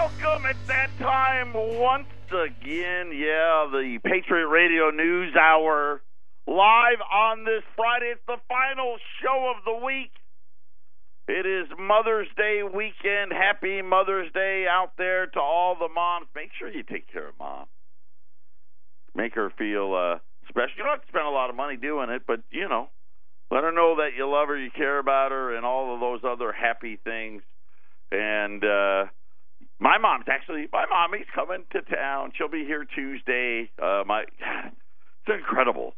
welcome. It's that time once again. Yeah, the Patriot Radio News Hour live on this Friday. It's the final show of the week. It is Mother's Day weekend. Happy Mother's Day out there to all the moms. Make sure you take care of Mom. Make her feel special. You don't have to spend a lot of money doing it, but, you know, let her know that you love her, you care about her, and all of those other happy things. And my mommy's coming to town. She'll be here Tuesday. It's incredible.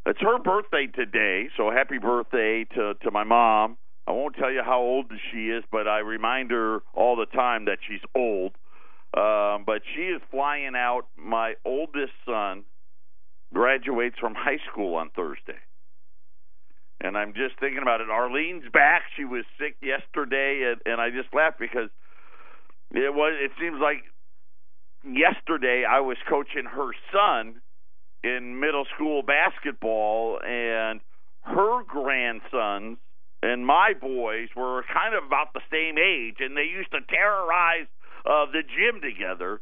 It's her birthday today, so happy birthday to my mom. I won't tell you how old she is, but I remind her all the time that she's old. But she is flying out. My oldest son graduates from high school on Thursday. And I'm just thinking about it. Arlene's back. She was sick yesterday, and I just laughed because it seems like yesterday I was coaching her son in middle school basketball, and her grandsons and my boys were kind of about the same age, and they used to terrorize the gym together.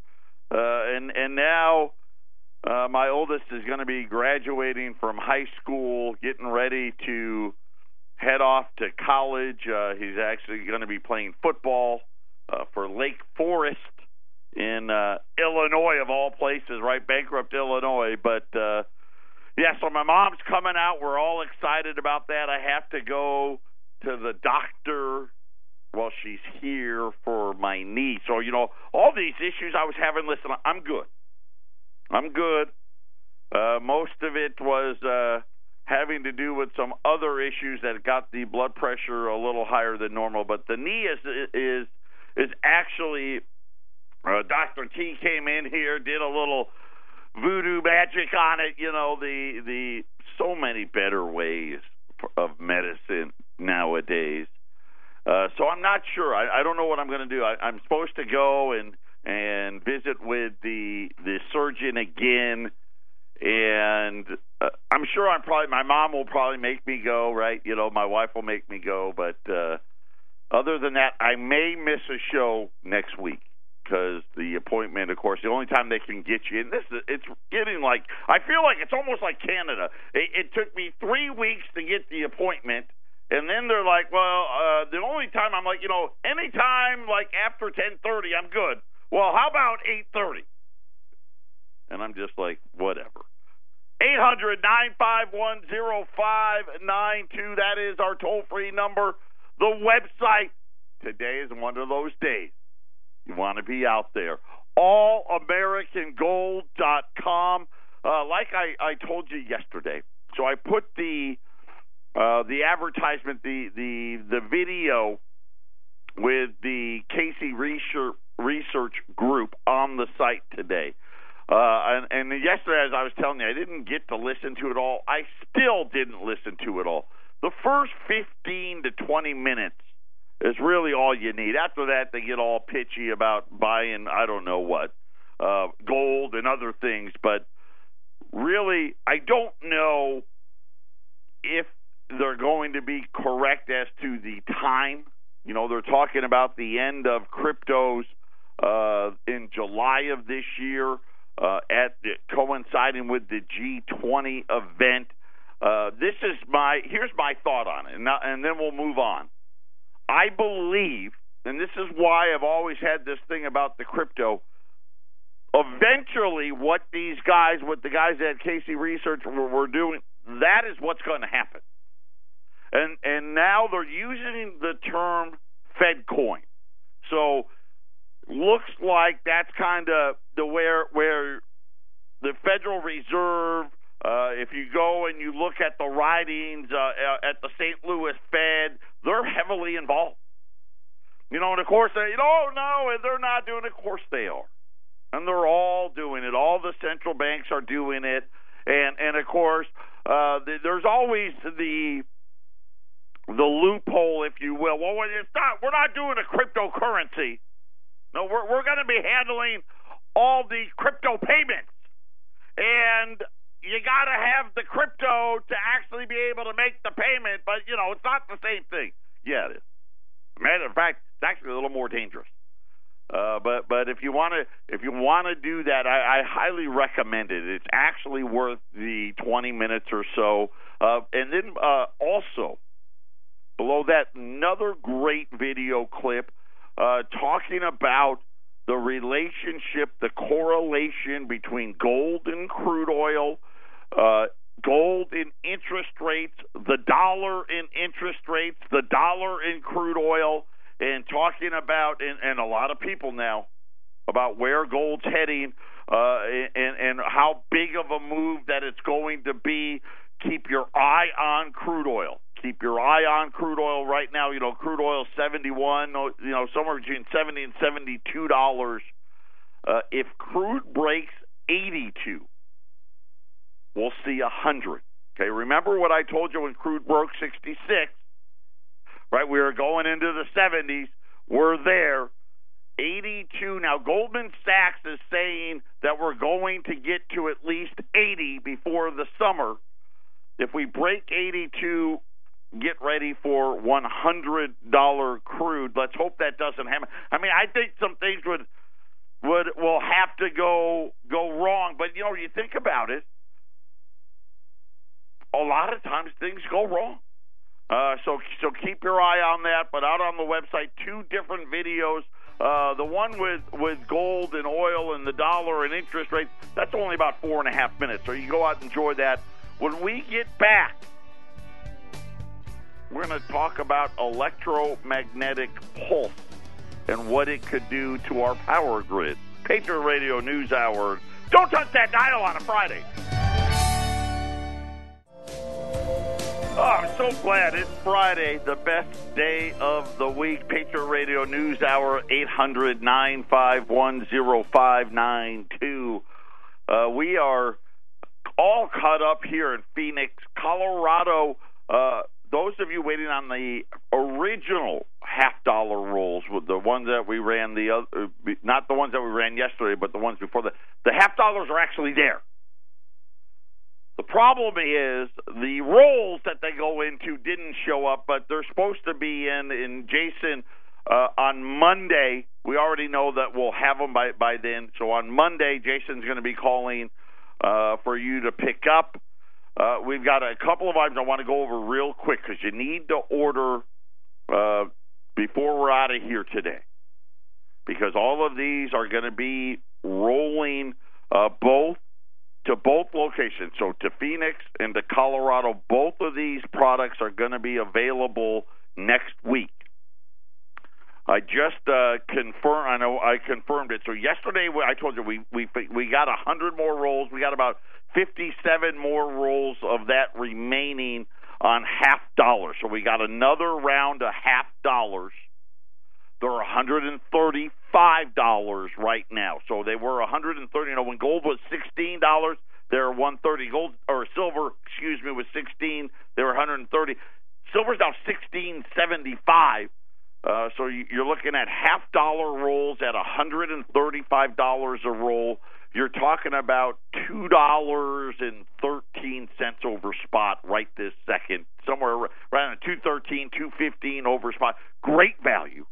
And now my oldest is going to be graduating from high school, getting ready to head off to college. He's actually going to be playing football for Lake Forest in Illinois, of all places, right? Bankrupt Illinois. But, so my mom's coming out. We're all excited about that. I have to go to the doctor while she's here for my knee. So, you know, all these issues I was having, listen, I'm good. Most of it was having to do with some other issues that got the blood pressure a little higher than normal. But the knee is actually, Dr. T came in here, did a little voodoo magic on it. You know, the so many better ways of medicine nowadays. So I'm not sure. I don't know what I'm going to do. I'm supposed to go and visit with the surgeon again, and I'm sure my mom will probably make me go, right? You know, my wife will make me go, but other than that, I may miss a show next week because the appointment, of course, the only time they can get you, and it's getting like, I feel like it's almost like Canada. It took me 3 weeks to get the appointment. And then they're like, well, the only time, I'm like, you know, anytime like after 10:30, I'm good. Well, how about 8:30? And I'm just like, whatever. 800-951-0592. That is our toll-free number. The website. Today is one of those days. You want to be out there. allamericangold.com. Like I told you yesterday. So I put the advertisement, the video with the Casey Research Group on the site today. And yesterday, as I was telling you, I didn't get to listen to it all. I still didn't listen to it all. The first 15 to 20 minutes is really all you need. After that, they get all pitchy about buying, I don't know what, gold and other things. But really, I don't know if they're going to be correct as to the time. You know, they're talking about the end of cryptos in July of this year, coinciding with the G20 event. Here's my thought on it, and then we'll move on. I believe, and this is why I've always had this thing about the crypto, eventually what the guys at Casey Research were doing, that is what's going to happen. And now they're using the term Fed coin. So looks like that's kind of where the Federal Reserve, if you go and you look at the writings at the St. Louis Fed, they're heavily involved. You know, and of course, no, they're not doing it. Of course they are. And they're all doing it. All the central banks are doing it. And of course, there's always the loophole, if you will. Well, we're not doing a cryptocurrency. No, we're going to be handling all the crypto payments. And you got to have the crypto to actually be able to make the payment, but, you know, it's not the same thing. Yeah, it is. Matter of fact, it's actually a little more dangerous. But if you want to do that, I highly recommend it. It's actually worth the 20 minutes or so. And then also below that, another great video clip talking about the relationship, the correlation between gold and crude oil, gold in interest rates, the dollar in interest rates, the dollar in crude oil, and talking about, and a lot of people now, about where gold's heading and how big of a move that it's going to be. Keep your eye on crude oil. Keep your eye on crude oil right now. You know, crude oil 71, you know, somewhere between $70 and $72. If crude breaks 82, we'll see 100. Okay, remember what I told you when crude broke 66, right? We were going into the 70s. We're there. 82. Now, Goldman Sachs is saying that we're going to get to at least 80 before the summer. If we break 82, get ready for $100 crude. Let's hope that doesn't happen. I mean, I think some things will have to go wrong. But, you know, you think about it, a lot of times things go wrong. So keep your eye on that. But out on the website, 2 different videos. The one with gold and oil and the dollar and interest rates, that's only about 4.5 minutes. So you go out and enjoy that. When we get back, we're going to talk about electromagnetic pulse and what it could do to our power grid. Patriot Radio News Hour. Don't touch that dial on a Friday. Oh, I'm so glad it's Friday, the best day of the week. Patriot Radio News Hour, 800-951-0592. We are all caught up here in Phoenix, Colorado. Those of you waiting on the original half-dollar rolls, with the ones that we ran, not the ones that we ran yesterday, but the ones before the half-dollars are actually there. The problem is the rolls that they go into didn't show up, but they're supposed to be in Jason, on Monday. We already know that we'll have them by then. So on Monday, Jason's going to be calling for you to pick up. We've got a couple of items I want to go over real quick because you need to order before we're out of here today, because all of these are going to be rolling to both locations. So to Phoenix and to Colorado, both of these products are going to be available next week. I just confirmed. I know I confirmed it. So yesterday, I told you we got 100 more rolls. We got about 57 more rolls of that remaining on $half. So we got another round of $half. They're $135 right now. So they were $130. You know, when gold was $16, they're $130. Gold or silver, was $16. They were $130. Silver's now $16.75. So you're looking at $half rolls at $135 a roll. You're talking about $2.13 over spot right this second, somewhere right around $2.13, $2.15 over spot. Great value.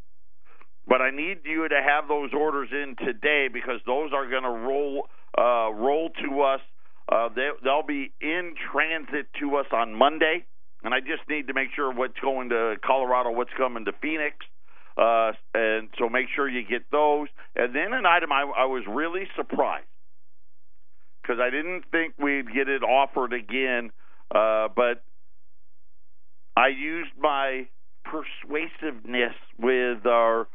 But I need you to have those orders in today because those are going to roll to us. They'll be in transit to us on Monday. And I just need to make sure what's going to Colorado, what's coming to Phoenix. And so make sure you get those. And then an item I was really surprised because I didn't think we'd get it offered again. But I used my persuasiveness with our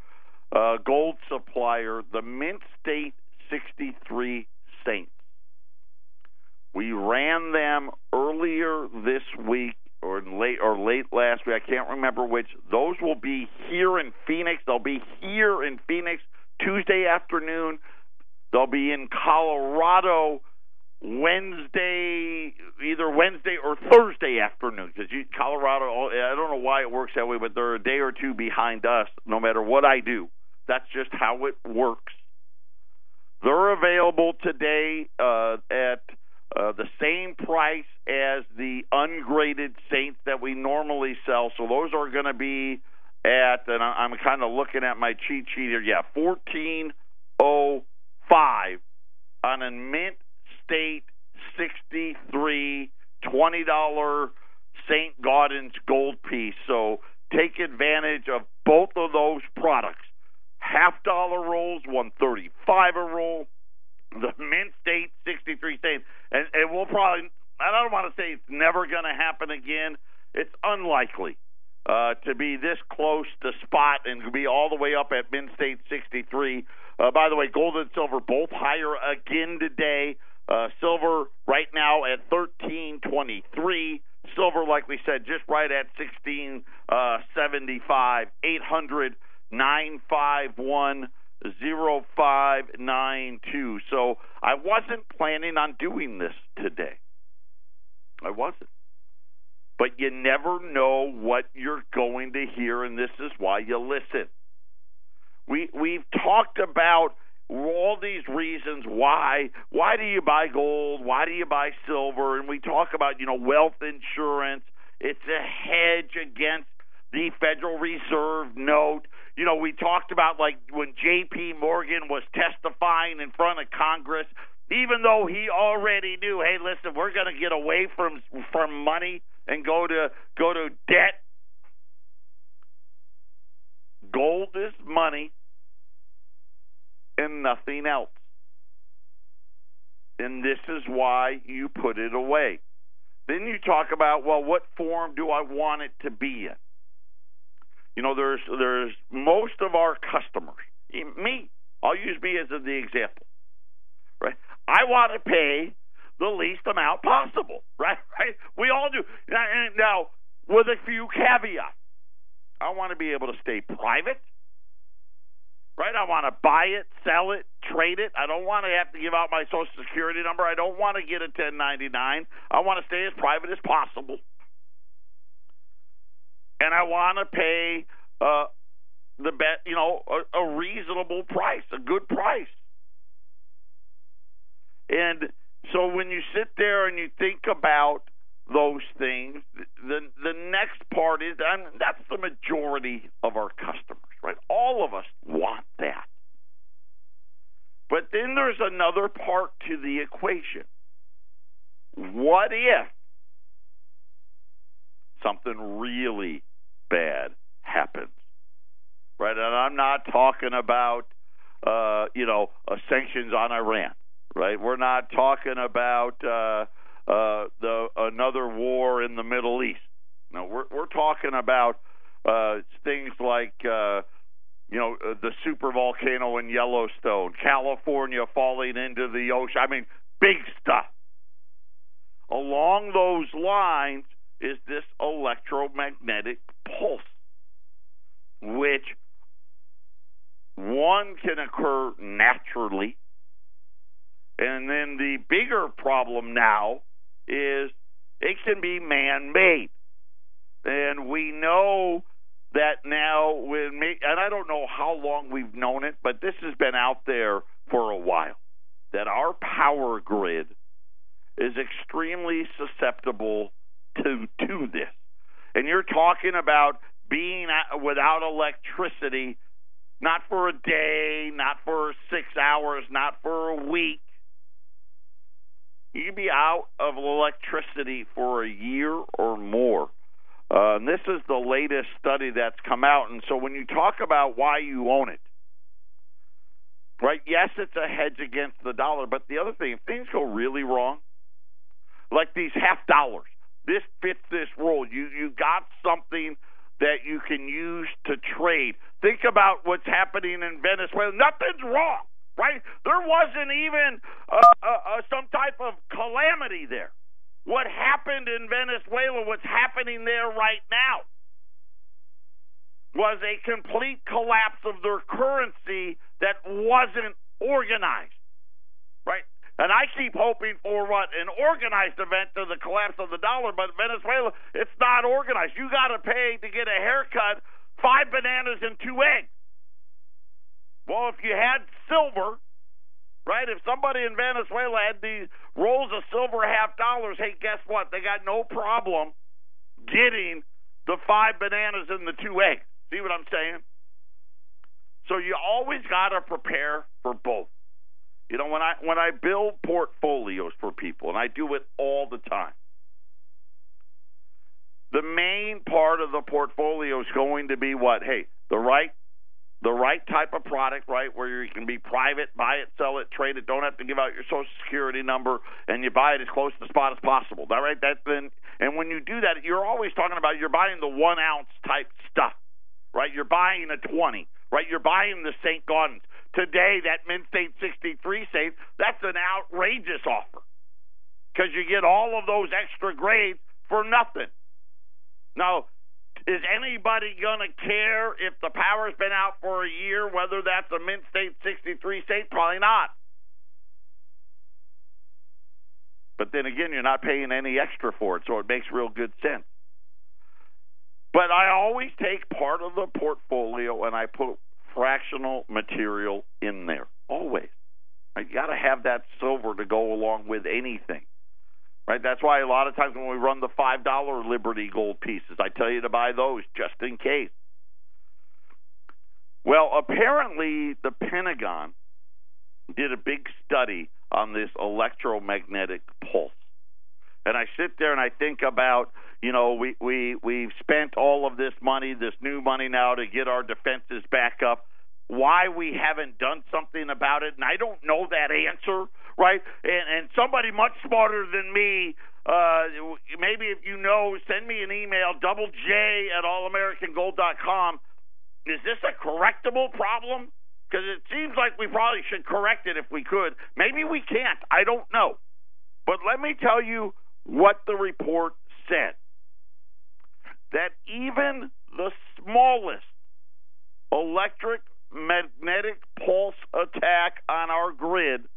gold supplier, the Mint State 63 Saints. We ran them earlier this week or late last week. I can't remember which. Those will be here in Phoenix. They'll be here in Phoenix Tuesday afternoon. They'll be in Colorado either Wednesday or Thursday afternoon. Because Colorado, I don't know why it works that way, but they're a day or two behind us no matter what I do. That's just how it works. They're available today at the same price as the ungraded Saints that we normally sell. So those are going to be and I'm kind of looking at my cheat sheet here. Yeah, 1405 on a Mint State 63 $20 St. Gaudens gold piece. So take advantage of both of those products. $half rolls, $1.35 a roll. The Mint State 63 cents, and we'll probably. I don't want to say it's never going to happen again. It's unlikely to be this close to spot and be all the way up at Mint State 63. By the way, gold and silver both higher again today. Silver right now at $13.23. Silver, like we said, just right at $16.75. 800-951-0592. So I wasn't planning on doing this today. I wasn't. But you never know what you're going to hear, and this is why you listen. We've talked about all these reasons why. Why do you buy gold? Why do you buy silver? And we talk about, wealth insurance. It's a hedge against the Federal Reserve note. We talked about like when J.P. Morgan was testifying in front of Congress, even though he already knew, hey, listen, we're going to get away from money and go to debt. Gold is money and nothing else. And this is why you put it away. Then you talk about, well, what form do I want it to be in? There's most of our customers, me, I'll use me as the example, right? I want to pay the least amount possible, right? We all do. Now, with a few caveats, I want to be able to stay private, right? I want to buy it, sell it, trade it. I don't want to have to give out my Social Security number. I don't want to get a 1099. I want to stay as private as possible. And I want to pay a reasonable price, a good price. And so when you sit there and you think about those things, the next part is, and that's the majority of our customers, right? All of us want that. But then there's another part to the equation. What if something really bad happens, right? And I'm not talking about, sanctions on Iran, right? We're not talking about another war in the Middle East. No, we're talking about things like, the supervolcano in Yellowstone, California falling into the ocean. I mean, big stuff. Along those lines is this electromagnetic pulse, which one can occur naturally, and then the bigger problem now is it can be man-made. And we know that now, and I don't know how long we've known it, but this has been out there for a while, that our power grid is extremely susceptible to this. And you're talking about being without electricity, not for a day, not for 6 hours, not for a week. You can be out of electricity for a year or more. And this is the latest study that's come out. And so when you talk about why you own it, right, yes, it's a hedge against the dollar, but the other thing, if things go really wrong, like these $half, this fits this role. You got something that you can use to trade. Think about what's happening in Venezuela. Nothing's wrong, right? There wasn't even some type of calamity there. What happened in Venezuela, what's happening there right now, was a complete collapse of their currency that wasn't organized, right? And I keep hoping for an organized event to the collapse of the dollar, but Venezuela, it's not organized. You got to pay to get a haircut, 5 bananas and 2 eggs. Well, if you had silver, right, if somebody in Venezuela had these rolls of silver $half, hey, guess what? They got no problem getting the 5 bananas and the 2 eggs. See what I'm saying? So you always got to prepare for both. You know, when I build portfolios for people, and I do it all the time, the main part of the portfolio is going to be what? Hey, the right type of product, right, where you can be private, buy it, sell it, trade it, don't have to give out your Social Security number, and you buy it as close to the spot as possible. All right, and when you do that, you're always talking about you're buying the 1 ounce type stuff, right? You're buying a 20, right? You're buying the St. Gaudens. Today, that Mint State 63 safe, that's an outrageous offer because you get all of those extra grades for nothing. Now, is anybody going to care if the power's been out for a year, whether that's a Mint State 63 safe? Probably not. But then again, you're not paying any extra for it, so it makes real good sense. But I always take part of the portfolio and I put fractional material in there, always. You got to have that silver to go along with anything, right? That's why a lot of times when we run the $5 Liberty gold pieces, I tell you to buy those just in case. Well, apparently the Pentagon did a big study on this electromagnetic pulse. And I sit there and I think about, you know, we've spent all of this money, this new money now to get our defenses back up. Why we haven't done something about it, and I don't know that answer, right? And somebody much smarter than me, maybe if you know, send me an email, double J@allamericangold.com. Is this a correctable problem? Because it seems like we probably should correct it if we could. Maybe we can't. I don't know. But let me tell you what the report said. That even the smallest electromagnetic pulse attack on our grid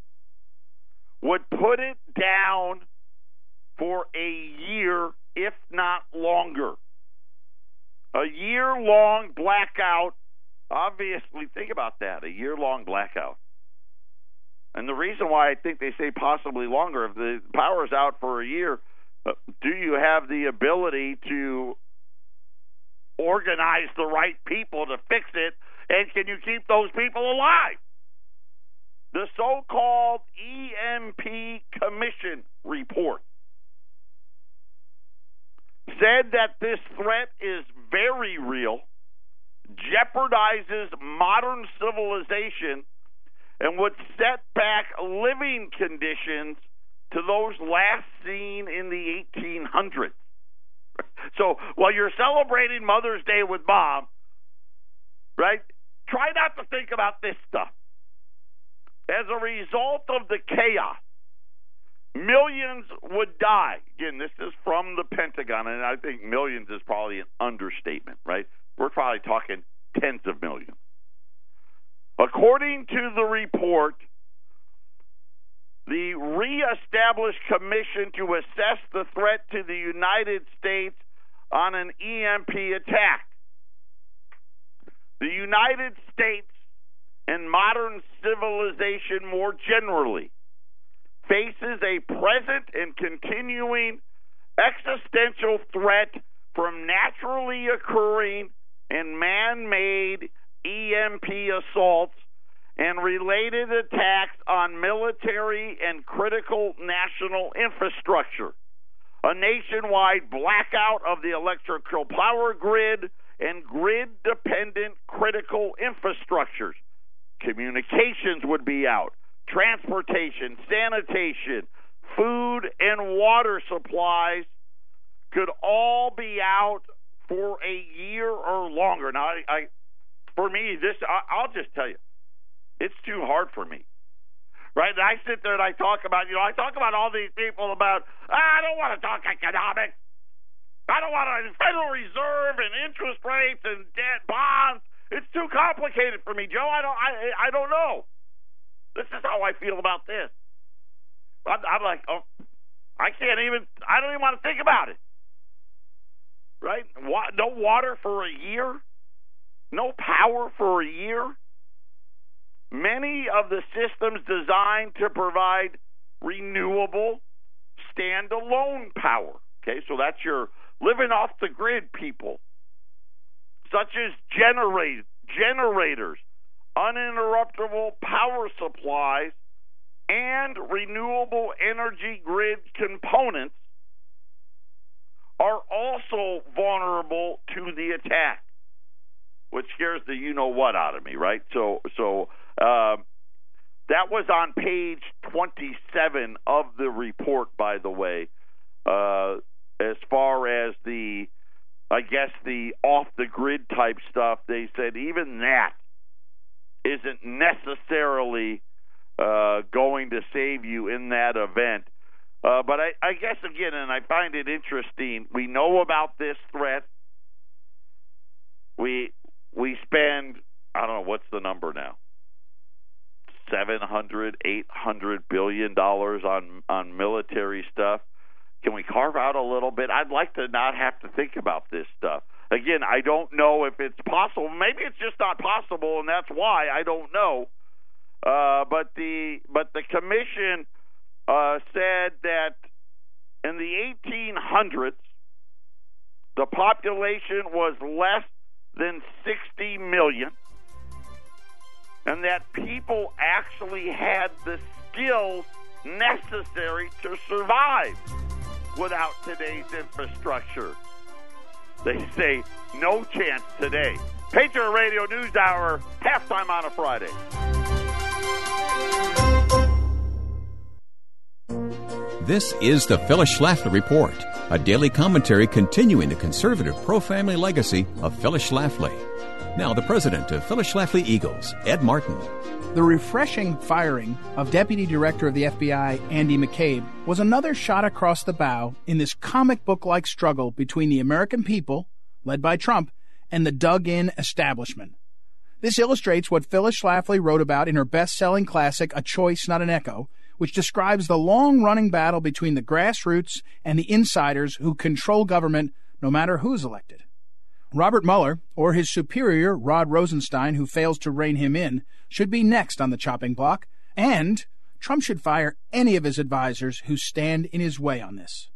would put it down for a year, if not longer. A year-long blackout. Obviously, think about that, a year-long blackout. And the reason why I think they say possibly longer, if the power's out for a year, do you have the ability to organize the right people to fix it, and can you keep those people alive? The so-called EMP Commission report said that this threat is very real, jeopardizes modern civilization, and would set back living conditions to those last seen in the 1800s. So while you're celebrating Mother's Day with Mom, right, try not to think about this stuff. As a result of the chaos, millions would die. Again, this is from the Pentagon, and I think millions is probably an understatement, right? We're probably talking tens of millions. According to the report, the reestablished commission to assess the threat to the United States on an EMP attack. The United States and modern civilization more generally faces a present and continuing existential threat from naturally occurring and man-made EMP assaults and related attacks on military and critical national infrastructure, a nationwide blackout of the electrical power grid and grid-dependent critical infrastructures. Communications would be out, transportation, sanitation, food and water supplies could all be out for a year or longer. Now, for me, I'll just tell you, it's too hard for me, right? And I sit there and I talk about all these people about, I don't want to talk economics. I don't want to Federal Reserve and interest rates and debt bonds. It's too complicated for me, Joe. I don't know. This is how I feel about this. I'm like, oh, I don't even want to think about it. Right? No water for a year? No power for a year? Many of the systems designed to provide renewable standalone power. Okay, so that's your living off the grid people. such as generators, uninterruptible power supplies, and renewable energy grid components are also vulnerable to the attack, which scares the you-know-what out of me, right? So that was on page 27 of the report, by the way, as far as the off-the-grid type stuff. They said even that isn't necessarily going to save you in that event. But I guess, again, and I find it interesting, we know about this threat. We spend, I don't know, what's the number now? $700, $800 billion on military stuff. Can we carve out a little bit? I'd like to not have to think about this stuff. Again, I don't know if it's possible. Maybe it's just not possible, and that's why. I don't know. But the commission said that in the 1800s, the population was less than 60 million, and that people actually had the skills necessary to survive without today's infrastructure. They say no chance today. Patriot Radio News Hour, halftime on a Friday. This is the Phyllis Schlafly Report, a daily commentary continuing the conservative pro-family legacy of Phyllis Schlafly. Now, the president of Phyllis Schlafly Eagles, Ed Martin. The refreshing firing of Deputy Director of the FBI, Andy McCabe, was another shot across the bow in this comic book-like struggle between the American people, led by Trump, and the dug-in establishment. This illustrates what Phyllis Schlafly wrote about in her best-selling classic, A Choice, Not an Echo, which describes the long-running battle between the grassroots and the insiders who control government no matter who's elected. Robert Mueller, or his superior, Rod Rosenstein, who fails to rein him in, should be next on the chopping block, and Trump should fire any of his advisors who stand in his way on this.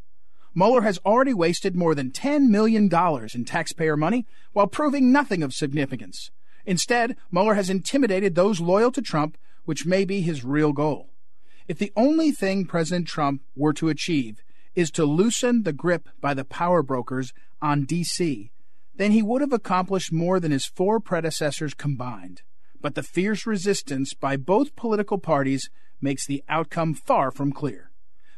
Mueller has already wasted more than $10 million in taxpayer money while proving nothing of significance. Instead, Mueller has intimidated those loyal to Trump, which may be his real goal. If the only thing President Trump were to achieve is to loosen the grip by the power brokers on D.C., then he would have accomplished more than his four predecessors combined. But the fierce resistance by both political parties makes the outcome far from clear.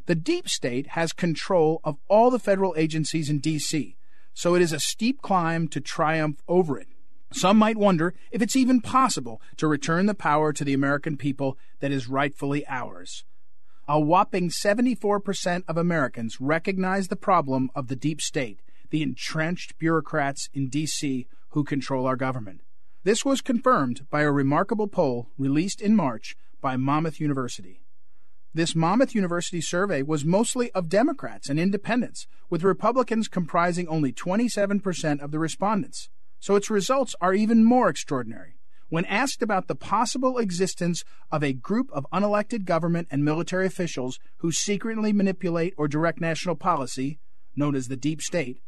The deep state has control of all the federal agencies in D.C., so it is a steep climb to triumph over it. Some might wonder if it's even possible to return the power to the American people that is rightfully ours. A whopping 74% of Americans recognize the problem of the deep state, the entrenched bureaucrats in D.C. who control our government. This was confirmed by a remarkable poll released in March by Monmouth University. This Monmouth University survey was mostly of Democrats and independents, with Republicans comprising only 27% of the respondents. So its results are even more extraordinary. When asked about the possible existence of a group of unelected government and military officials who secretly manipulate or direct national policy, known as the deep state,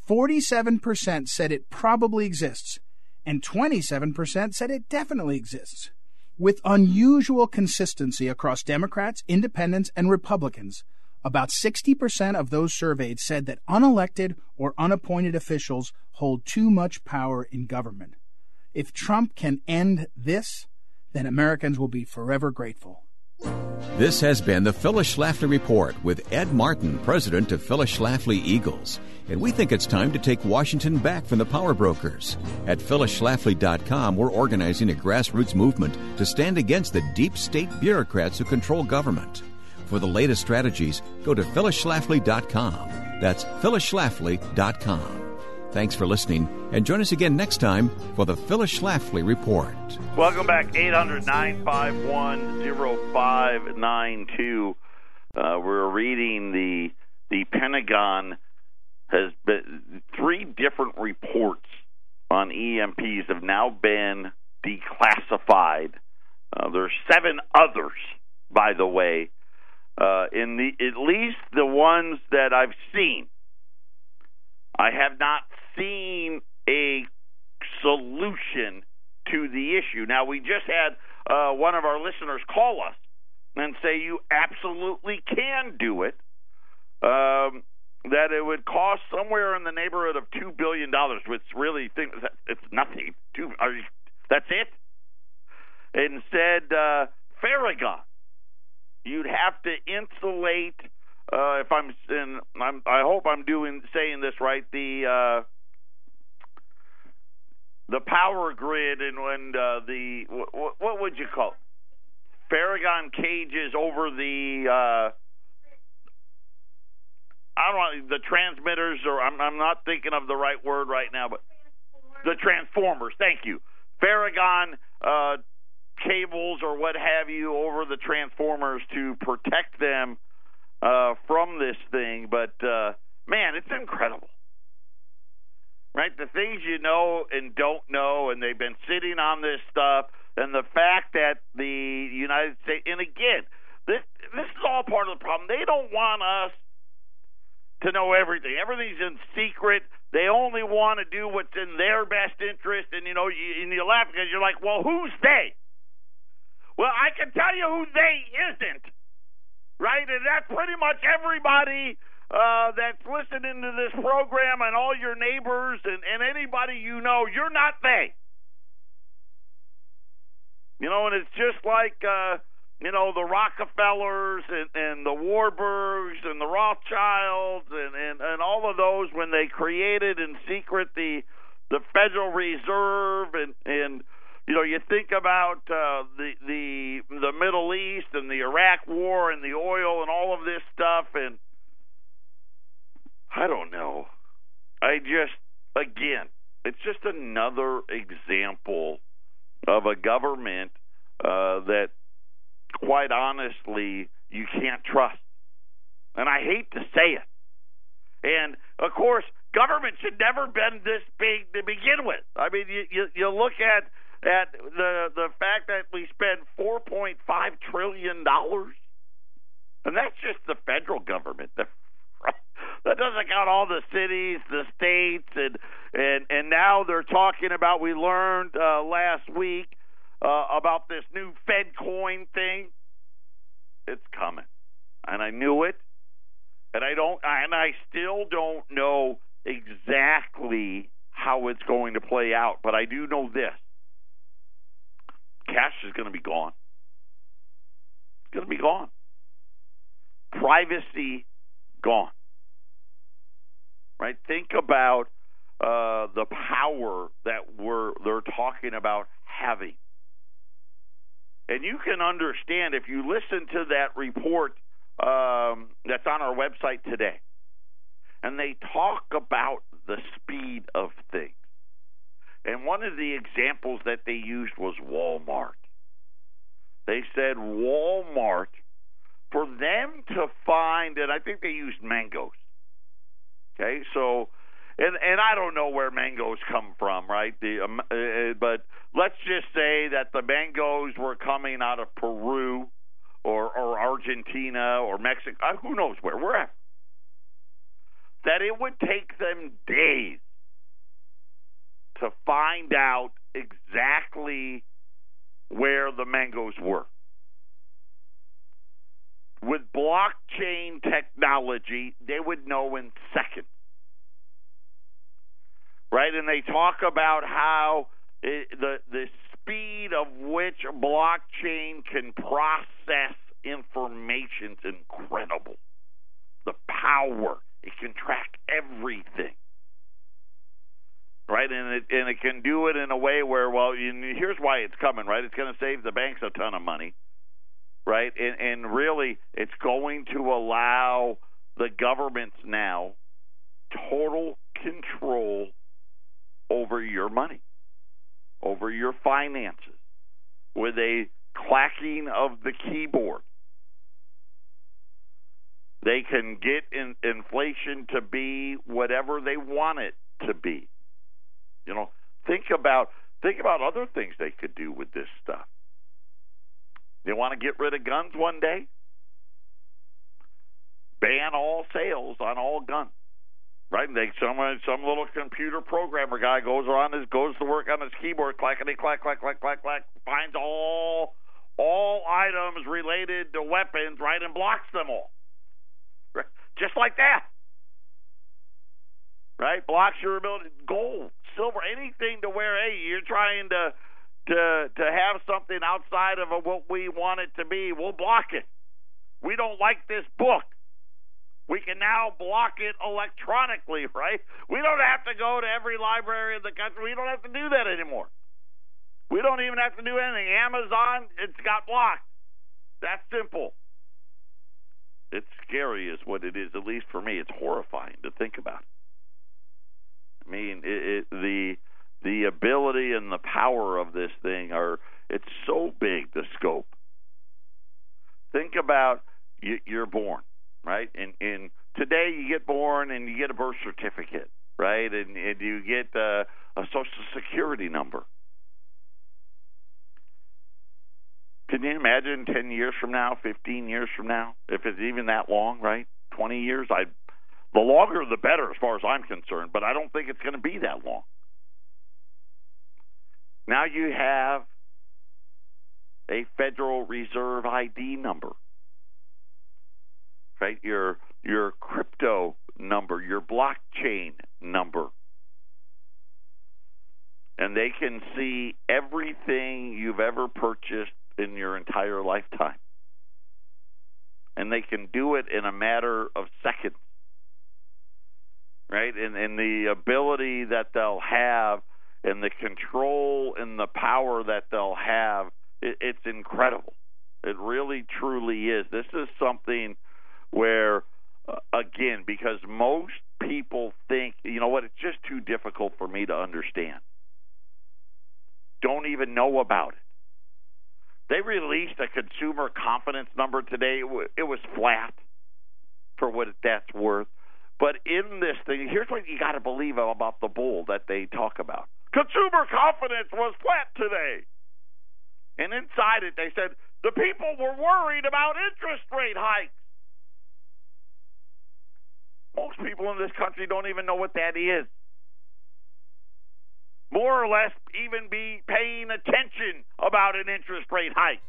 47% said it probably exists, and 27% said it definitely exists. With unusual consistency across Democrats, independents, and Republicans, about 60% of those surveyed said that unelected or unappointed officials hold too much power in government. If Trump can end this, then Americans will be forever grateful. This has been the Phyllis Schlafly Report with Ed Martin, president of Phyllis Schlafly Eagles. And we think it's time to take Washington back from the power brokers. At phyllisschlafly.com, we're organizing a grassroots movement to stand against the deep state bureaucrats who control government. For the latest strategies, go to phyllisschlafly.com. That's phyllisschlafly.com. Thanks for listening, and join us again next time for the Phyllis Schlafly Report. Welcome back, 800-951-0592. We're reading the Pentagon has been, 3 different reports on EMPs have now been declassified. There's 7 others, by the way, in at least the ones that I've seen. I have not seen a solution to the issue. Now, we just had one of our listeners call us and say you absolutely can do it, that it would cost somewhere in the neighborhood of $2 billion, which really it's nothing. That's it? Instead, Farragon, you'd have to insulate, I hope I'm saying this right, the power grid and when what would you call it? Farragon cages over the I don't know, the transmitters, or I'm not thinking of the right word right now, but the transformers. Thank you. Farragon cables or what have you over the transformers to protect them from this thing. But man, it's incredible. Right? The things you know and don't know, and they've been sitting on this stuff, and the fact that the United States, and again, this is all part of the problem. They don't want us to know everything. Everything's in secret. They only want to do what's in their best interest, and you laugh because you're like, well, who's they? Well, I can tell you who they isn't, right? And that's pretty much everybody that's listening to this program, and all your neighbors and anybody you know. You're not they. And it's just like, the Rockefellers and the Warburgs and the Rothschilds and all of those when they created in secret the Federal Reserve and you think about the Middle East and the Iraq War and the oil and all of this stuff, and I don't know. It's just another example of a government that, quite honestly, you can't trust. And I hate to say it. And, of course, government should never been this big to begin with. I mean, you look at the fact that we spend $4.5 trillion, and that's just the federal government. That doesn't count all the cities, the states, and now they're talking about, we learned last week about this new Fed coin thing. It's coming. And I knew it. And I still don't know exactly how it's going to play out, but I do know this. Cash is going to be gone. It's going to be gone. Privacy gone. Right? Think about the power that they're talking about having. And you can understand if you listen to that report that's on our website today, and they talk about the speed of things. And one of the examples that they used was Walmart. They said Walmart, for them to find, and I think they used mangoes. Okay, so, and I don't know where mangoes come from, right? But let's just say that the mangoes were coming out of Peru or Argentina or Mexico, who knows wherever. That it would take them days to find out exactly where the mangoes were. With blockchain technology, they would know in seconds. Right? And they talk about how the speed of which blockchain can process information is incredible. The power. It can track everything. Right? And it can do it in a way where, well, here's why it's coming, right? It's going to save the banks a ton of money. Right? And really, it's going to allow the governments now total control over your money, over your finances, with a clacking of the keyboard. They can get inflation to be whatever they want it to be. Think about other things they could do with this stuff. They want to get rid of guns one day? Ban all sales on all guns. right? Some little computer programmer guy goes to work on his keyboard, clackety clack, clack, clack, clack, clack, finds all items related to weapons, right, and blocks them all, right? Just like that, right? Blocks your ability, gold, silver, anything to where, hey, you're trying to have something outside of what we want it to be, we'll block it. We don't like this book. We can now block it electronically, right? We don't have to go to every library in the country. We don't have to do that anymore. We don't even have to do anything. Amazon, it's got blocked. That's simple. It's scary is what it is, at least for me. It's horrifying to think about. I mean, the ability and the power of this thing it's so big, the scope. Think about you're born, right? And today you get born and you get a birth certificate, right? And you get a Social Security number. Can you imagine 10 years from now, 15 years from now, if it's even that long, right? 20 years? The longer the better as far as I'm concerned, but I don't think it's going to be that long. Now you have a Federal Reserve ID number, right? Your crypto number, your blockchain number. And they can see everything you've ever purchased in your entire lifetime. And they can do it in a matter of seconds, right? And the ability that they'll have and the control and the power that they'll have, it's incredible. It really, truly is. This is something where, again, because most people think, you know what, it's just too difficult for me to understand. Don't even know about it. They released a consumer confidence number today. It was flat for what that's worth. But in this thing, here's what you got to believe about the bull that they talk about. Consumer confidence was flat today. And inside it, they said the people were worried about interest rate hikes. Most people in this country don't even know what that is. More or less even be paying attention about an interest rate hike.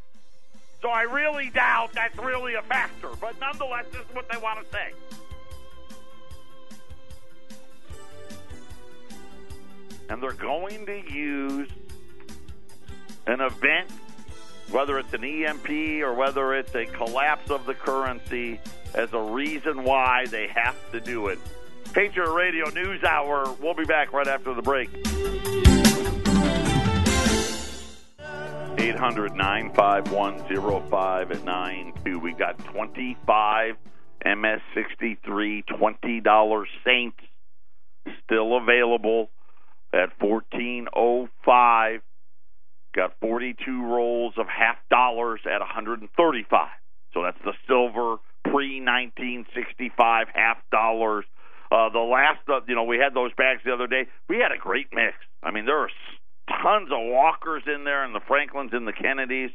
So I really doubt that's really a factor. But nonetheless, this is what they want to say. And they're going to use an event, whether it's an EMP or whether it's a collapse of the currency, as a reason why they have to do it. Patriot Radio News Hour. We'll be back right after the break. 800-951-0592. We got 25 MS-63 $20 Saints still available at $14.05. Got 42 rolls of $half at $135. So that's the silver pre-1965 $half. The last, we had those bags the other day. We had a great mix. I mean, there are tons of Walkers in there, and the Franklins and the Kennedys.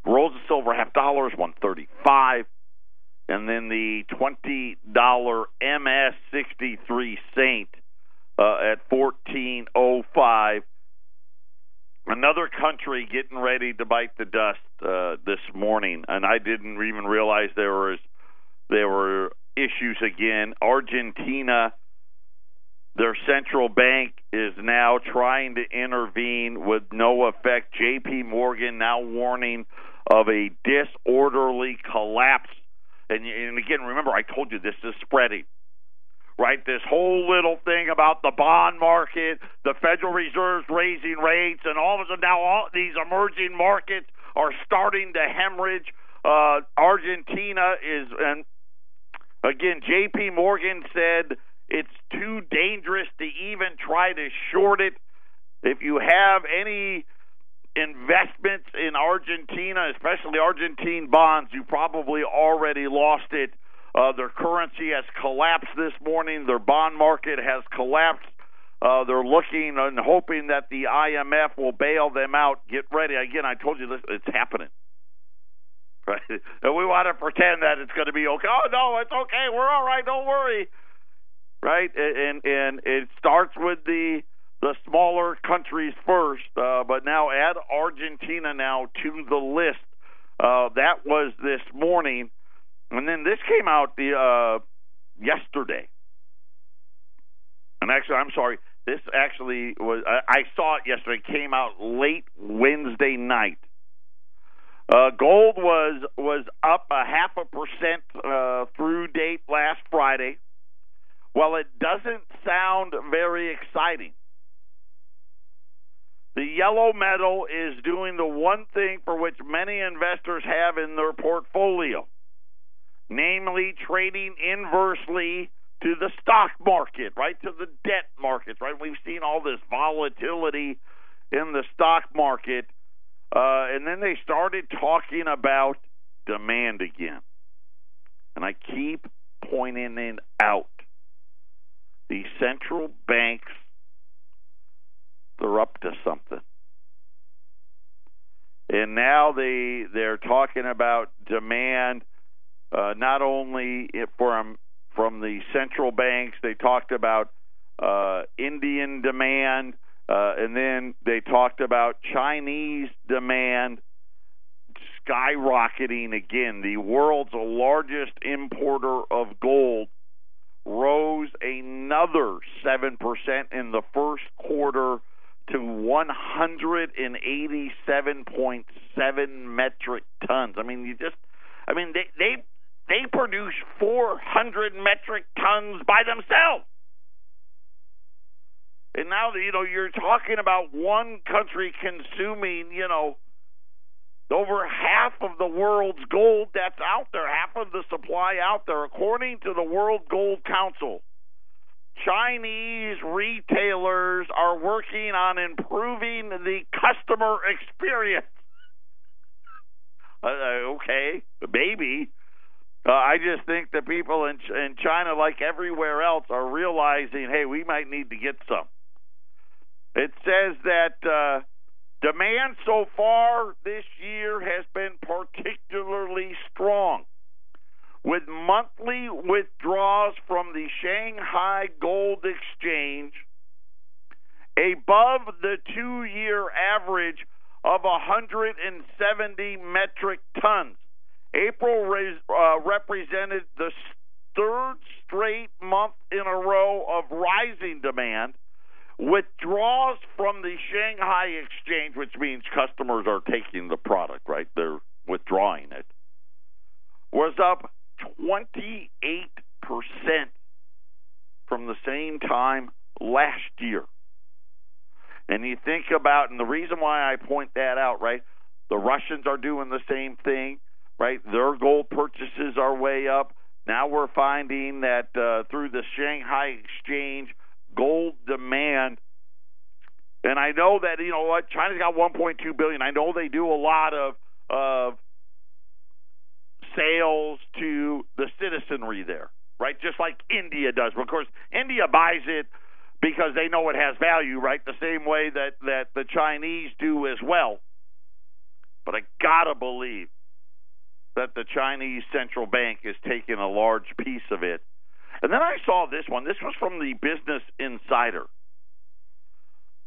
Rolls of silver $half, $135. And then the $20 MS-63 Saint at $14.05. Another country getting ready to bite the dust this morning, and I didn't even realize there were issues again. Argentina, their central bank is now trying to intervene with no effect. J.P. Morgan now warning of a disorderly collapse. And again, remember, I told you this is spreading. Right, this whole little thing about the bond market, the Federal Reserve's raising rates, and all of a sudden now all these emerging markets are starting to hemorrhage. Argentina is, and again, J.P. Morgan said it's too dangerous to even try to short it. If you have any investments in Argentina, especially Argentine bonds, you probably already lost it. Their currency has collapsed this morning. Their bond market has collapsed. They're looking and hoping that the IMF will bail them out. Get ready. Again, I told you this, it's happening. Right? And we want to pretend that it's going to be okay. Oh, no, it's okay. We're all right. Don't worry. right? And it starts with the smaller countries first, but now add Argentina now to the list. That was this morning, and then this came out yesterday. And actually, I'm sorry, this actually was, I saw it yesterday, came out late Wednesday night. Gold was up 0.5% through date last Friday. Well, it doesn't sound very exciting. The yellow metal is doing the one thing for which many investors have in their portfolio, namely trading inversely to the stock market, right, to the debt markets, right? We've seen all this volatility in the stock market, and then they started talking about demand again. And I keep pointing it out. The central banks, they're up to something. And now they're talking about demand, not only from the central banks. They talked about Indian demand, and then they talked about Chinese demand skyrocketing again. The world's largest importer of gold rose another 7% in the first quarter to 187.7 metric tons. I mean, they produce 400 metric tons by themselves. And now, you're talking about one country consuming, over half of the world's gold that's out there, half of the supply out there. According to the World Gold Council, Chinese retailers are working on improving the customer experience. Okay, maybe. I just think the people in China, like everywhere else, are realizing, hey, we might need to get some. It says that demand so far this year has been particularly strong, with monthly withdrawals from the Shanghai Gold Exchange above the 2-year average of 170 metric tons. April represented the third straight month in a row of rising demand. Withdrawals from the Shanghai Exchange, which means customers are taking the product, right? They're withdrawing it, was up 28% from the same time last year. And you think about, and the reason why I point that out, right? The Russians are doing the same thing, right? Their gold purchases are way up. Now we're finding that through the Shanghai Exchange, gold demand, and I know that, China's got 1.2 billion. I know they do a lot of sales to the citizenry there, right? Just like India does. But of course, India buys it because they know it has value, right? The same way that the Chinese do as well. But I gotta believe that the Chinese central bank is taking a large piece of it. And then I saw this one. This was from the Business Insider.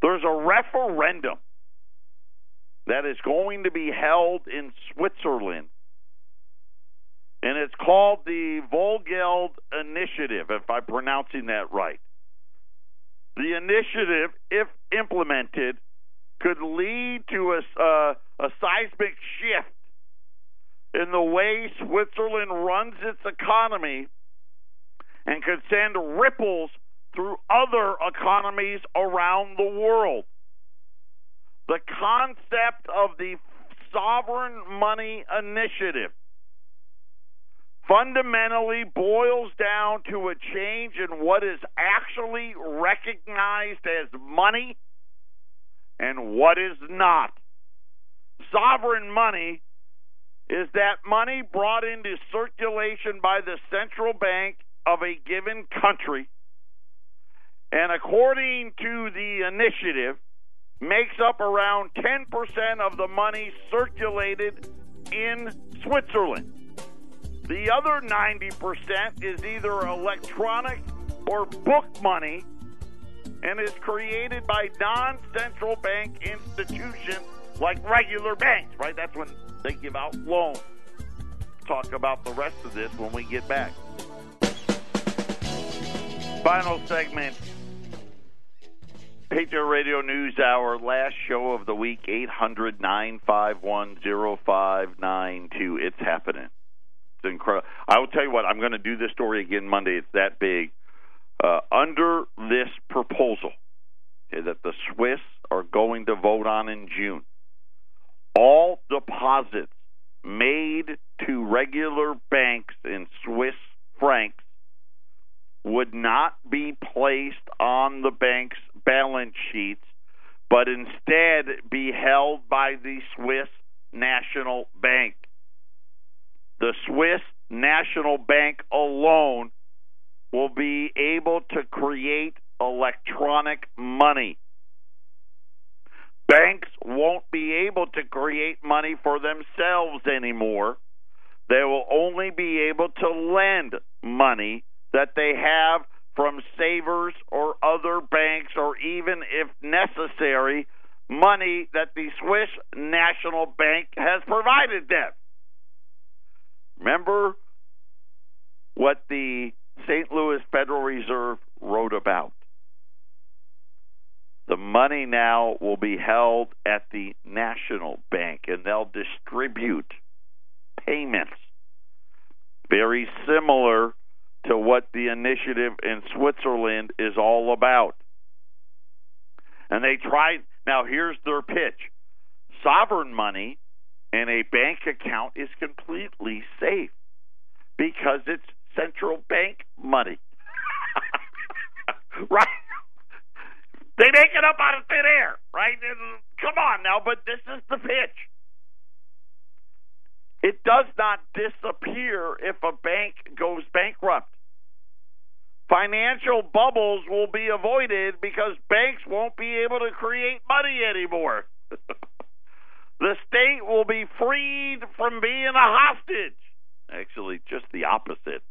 There's a referendum that is going to be held in Switzerland, and it's called the Volgeld Initiative, if I'm pronouncing that right. The initiative, if implemented, could lead to a seismic shift in the way Switzerland runs its economy, and could send ripples through other economies around the world. The concept of the sovereign money initiative fundamentally boils down to a change in what is actually recognized as money and what is not. Sovereign money is that money brought into circulation by the central bank of a given country, and according to the initiative, makes up around 10% of the money circulated in Switzerland. The other 90% is either electronic or book money and is created by non-central bank institutions like regular banks, right? That's when they give out loans. Talk about the rest of this when we get back. Final segment, Patriot Radio News Hour, last show of the week, 800-951-0592. It's happening. It's incredible. I will tell you what, I'm going to do this story again Monday. It's that big. Under this proposal that the Swiss are going to vote on in June, all deposits made to regular banks in Swiss francs would not be placed on the bank's balance sheets, but instead be held by the Swiss National Bank. The Swiss National Bank alone will be able to create electronic money. Banks won't be able to create money for themselves anymore. They will only be able to lend money that they have from savers or other banks, or even, if necessary, money that the Swiss National Bank has provided them. Remember what the St. Louis Federal Reserve wrote about. The money now will be held at the National Bank, and they'll distribute payments. Very similar to what the initiative in Switzerland is all about. And they tried, now here's their pitch. Sovereign money in a bank account is completely safe because it's central bank money. Right? They make it up out of thin air, right? Come on now, but this is the pitch. It does not disappear if a bank goes bankrupt. Financial bubbles will be avoided because banks won't be able to create money anymore. The state will be freed from being a hostage. Actually, just the opposite.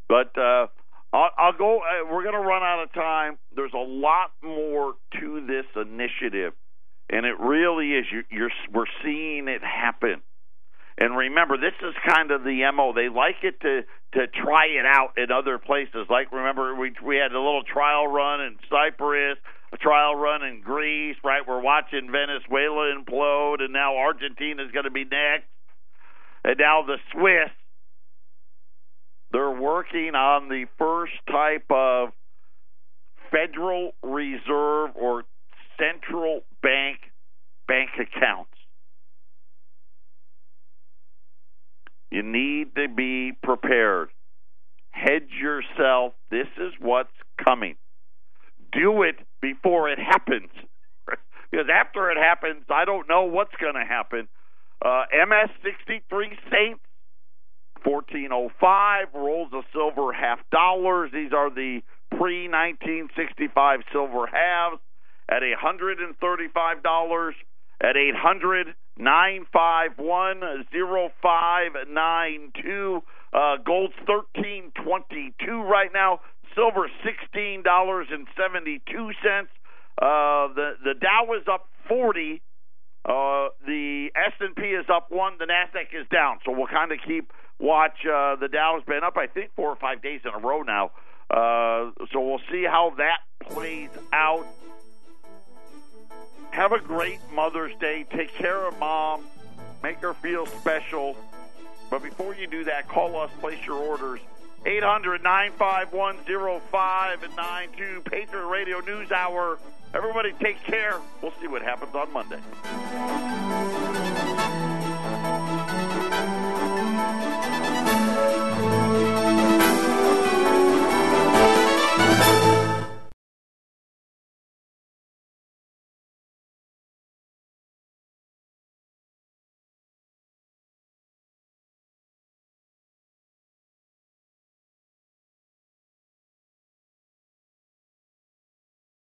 But I'll go. We're going to run out of time. There's a lot more to this initiative, and it really is. We're seeing it happen. And remember, this is kind of the MO. They like it to try it out in other places. Like, remember, we had a little trial run in Cyprus, a trial run in Greece, right? We're watching Venezuela implode, and now Argentina is going to be next. And now the Swiss, they're working on the first type of Federal Reserve or central bank accounts. You need to be prepared. Hedge yourself. This is what's coming. Do it before it happens. Because after it happens, I don't know what's going to happen. MS-63 Saints, 1405, rolls of silver $50. These are the pre-1965 silver halves at $135 at 800-951-0592. Gold's $13.22 right now. Silver $16.72. The Dow is up 40. The S&P is up 1. The Nasdaq is down. So we'll kind of keep watch. The Dow has been up, I think, 4 or 5 days in a row now. So we'll see how that plays out. Have a great Mother's Day. Take care of Mom. Make her feel special. But before you do that, call us, place your orders. 800-951-0592. Patriot Radio News Hour. Everybody take care. We'll see what happens on Monday.